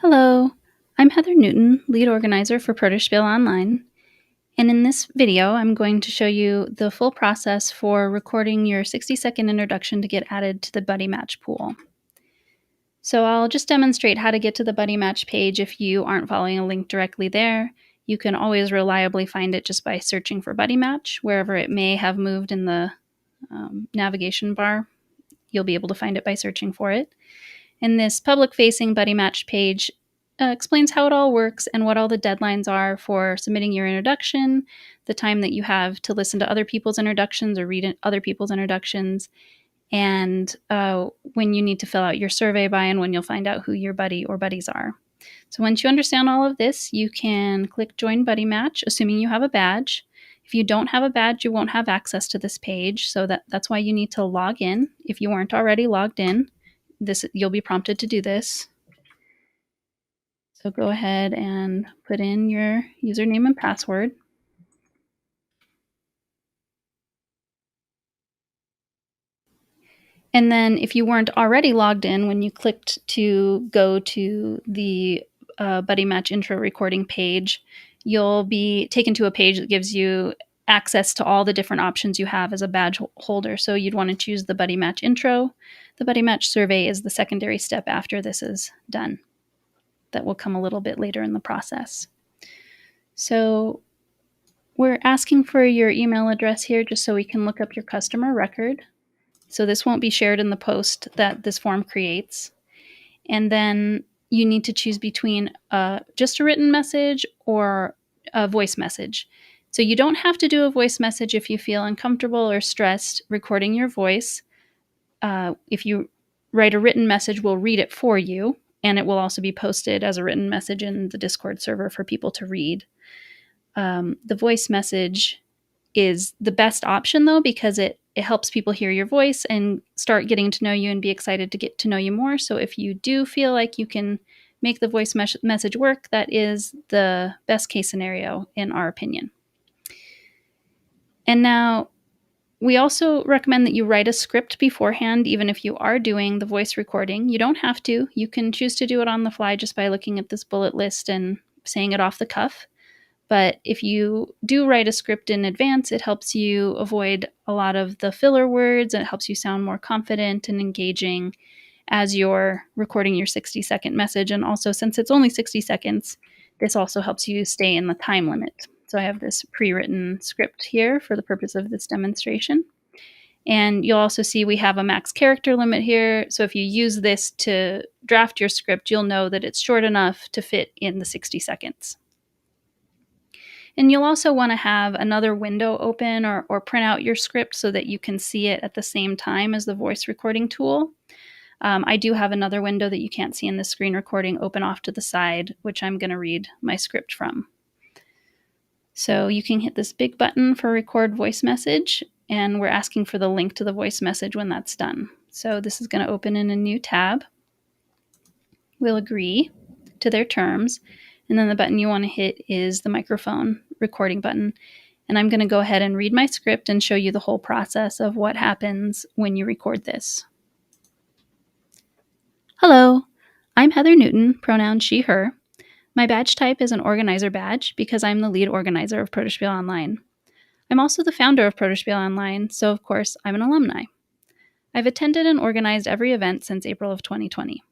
Hello, I'm Heather Newton, lead organizer for Protospiel Online, and in this video I'm going to show you the full process for recording your 60-second introduction to get added to the Buddy Match pool. So I'll just demonstrate how to get to the Buddy Match page if you aren't following a link directly there. You can always reliably find it just by searching for Buddy Match, wherever it may have moved in the navigation bar. You'll be able to find it by searching for it. And this public-facing Buddy Match page explains how it all works and what all the deadlines are for submitting your introduction, the time that you have to listen to other people's introductions or read other people's introductions, and when you need to fill out your survey by and when you'll find out who your buddy or buddies are. So once you understand all of this, you can click Join Buddy Match, assuming you have a badge. If you don't have a badge, you won't have access to this page, so that's why you need to log in. If you weren't already logged in, you'll be prompted to do this. So go ahead and put in your username and password. And then if you weren't already logged in when you clicked to go to the Buddy Match intro recording page, you'll be taken to a page that gives you access to all the different options you have as a badge holder. So you'd want to choose the Buddy Match intro. The Buddy Match survey is the secondary step after this is done. That will come a little bit later in the process. So we're asking for your email address here just so we can look up your customer record. So this won't be shared in the post that this form creates. And then you need to choose between just a written message or a voice message. So you don't have to do a voice message if you feel uncomfortable or stressed recording your voice. If you write a written message, we'll read it for you, and it will also be posted as a written message in the Discord server for people to read. The voice message is the best option, though, because it helps people hear your voice and start getting to know you and be excited to get to know you more. So if you do feel like you can make the voice message work, that is the best case scenario in our opinion. And now we also recommend that you write a script beforehand, even if you are doing the voice recording. You don't have to. You can choose to do it on the fly just by looking at this bullet list and saying it off the cuff. But if you do write a script in advance, it helps you avoid a lot of the filler words, and it helps you sound more confident and engaging as you're recording your 60-second message. And also, since it's only 60 seconds, this also helps you stay in the time limit. So I have this pre-written script here for the purpose of this demonstration. And you'll also see we have a max character limit here. So if you use this to draft your script, you'll know that it's short enough to fit in the 60 seconds. And you'll also want to have another window open or print out your script so that you can see it at the same time as the voice recording tool. I do have another window that you can't see in the screen recording open off to the side, which I'm going to read my script from. So you can hit this big button for record voice message, and we're asking for the link to the voice message when that's done. So this is going to open in a new tab. We'll agree to their terms. And then the button you want to hit is the microphone recording button. And I'm going to go ahead and read my script and show you the whole process of what happens when you record this. Hello, I'm Heather Newton, pronoun she, her. My badge type is an organizer badge because I'm the lead organizer of Protospiel Online. I'm also the founder of Protospiel Online, so of course I'm an alumni. I've attended and organized every event since April of 2020.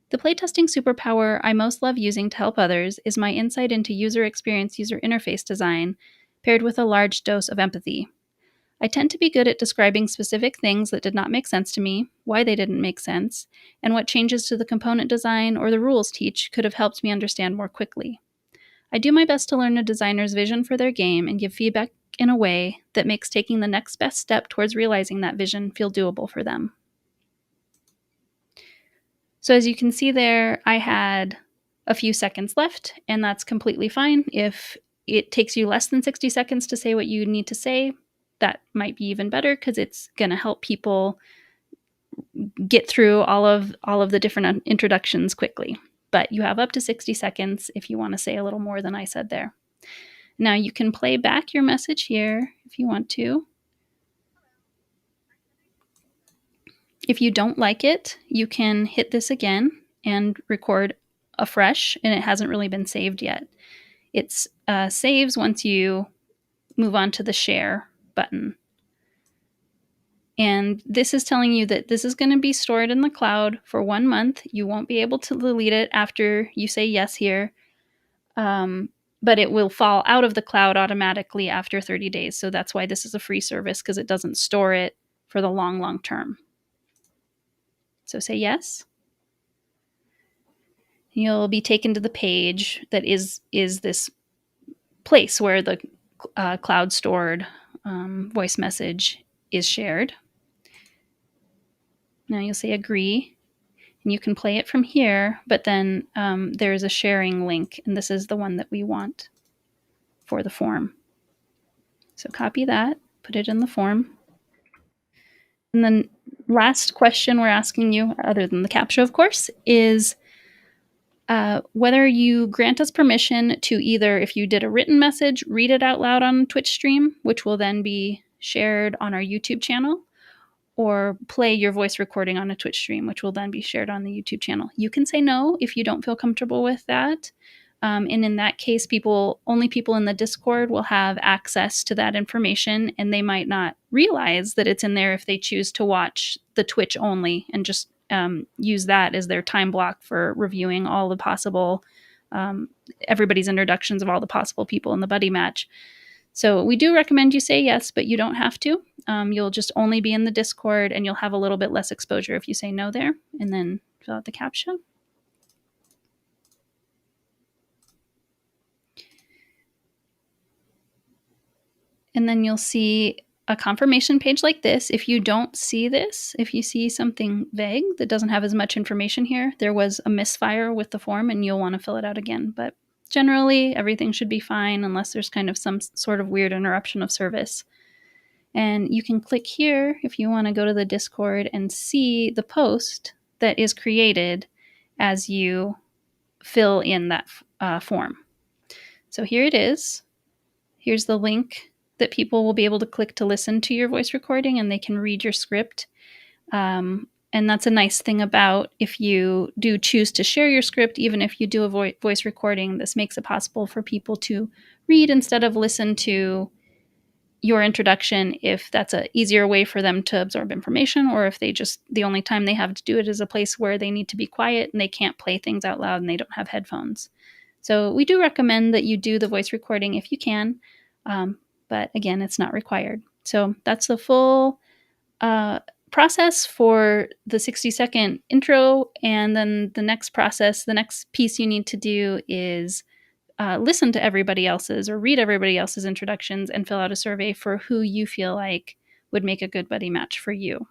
The playtesting superpower I most love using to help others is my insight into user experience, user interface design, paired with a large dose of empathy. I tend to be good at describing specific things that did not make sense to me, why they didn't make sense, and what changes to the component design or the rules teach could have helped me understand more quickly. I do my best to learn a designer's vision for their game and give feedback in a way that makes taking the next best step towards realizing that vision feel doable for them. So as you can see there, I had a few seconds left, and that's completely fine. If it takes you less than 60 seconds to say what you need to say, that might be even better because it's going to help people get through all of the different introductions quickly. But you have up to 60 seconds if you want to say a little more than I said there. Now you can play back your message here if you want to. If you don't like it, you can hit this again and record afresh and it hasn't really been saved yet. It saves once you move on to the share button. And this is telling you that this is going to be stored in the cloud for 1 month. You won't be able to delete it after you say yes here. But it will fall out of the cloud automatically after 30 days. So that's why this is a free service, because it doesn't store it for the long, long term. So say yes. You'll be taken to the page that is this place where the cloud stored voice message is shared. Now you'll say agree, and you can play it from here, but then there's a sharing link, and this is the one that we want for the form. So copy that, put it in the form. And then last question we're asking you, other than the CAPTCHA, of course, is whether you grant us permission to either, if you did a written message, read it out loud on Twitch stream, which will then be shared on our YouTube channel, or play your voice recording on a Twitch stream, which will then be shared on the YouTube channel. You can say no if you don't feel comfortable with that. And in that case, only people in the Discord will have access to that information, and they might not realize that it's in there if they choose to watch the Twitch only and just use that as their time block for reviewing all the possible, everybody's introductions of all the possible people in the buddy match. So we do recommend you say yes, but you don't have to. You'll just only be in the Discord, and you'll have a little bit less exposure if you say no there, and then fill out the CAPTCHA. And then you'll see a confirmation page like this. If you don't see this, if you see something vague that doesn't have as much information here, there was a misfire with the form and you'll want to fill it out again. But generally, everything should be fine unless there's kind of some sort of weird interruption of service. And you can click here if you want to go to the Discord and see the post that is created as you fill in that form. So here it is. Here's the link that people will be able to click to listen to your voice recording, and they can read your script. And that's a nice thing about if you do choose to share your script, even if you do a voice recording, this makes it possible for people to read instead of listen to your introduction, if that's an easier way for them to absorb information, or if the only time they have to do it is a place where they need to be quiet and they can't play things out loud and they don't have headphones. So we do recommend that you do the voice recording if you can. But again, it's not required. So that's the full process for the 60-second intro. And then the next piece you need to do is listen to everybody else's or read everybody else's introductions and fill out a survey for who you feel like would make a good buddy match for you.